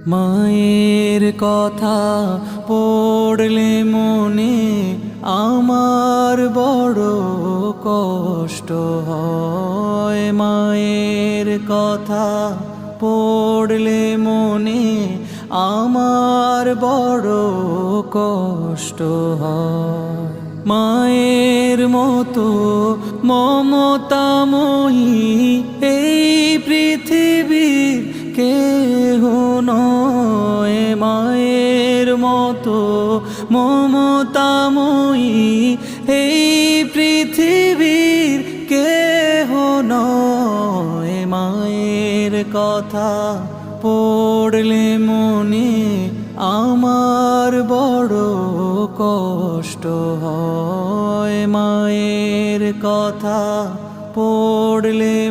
মায়ের কথা পড়লে মনে আমার বড় কষ্ট হয়। মায়ের কথা পড়লে মনে আমার বড় কষ্ট হয়। মায়ের মতো মমতাময়ী এই পৃথিবীর কেহ নয়। মায়ের মতো মমতাময়ী এই পৃথিবীর কেহ নয়। মায়ের কথা পড়লে মনে আমার বড় কষ্ট হয়। মায়ের কথা পড়লে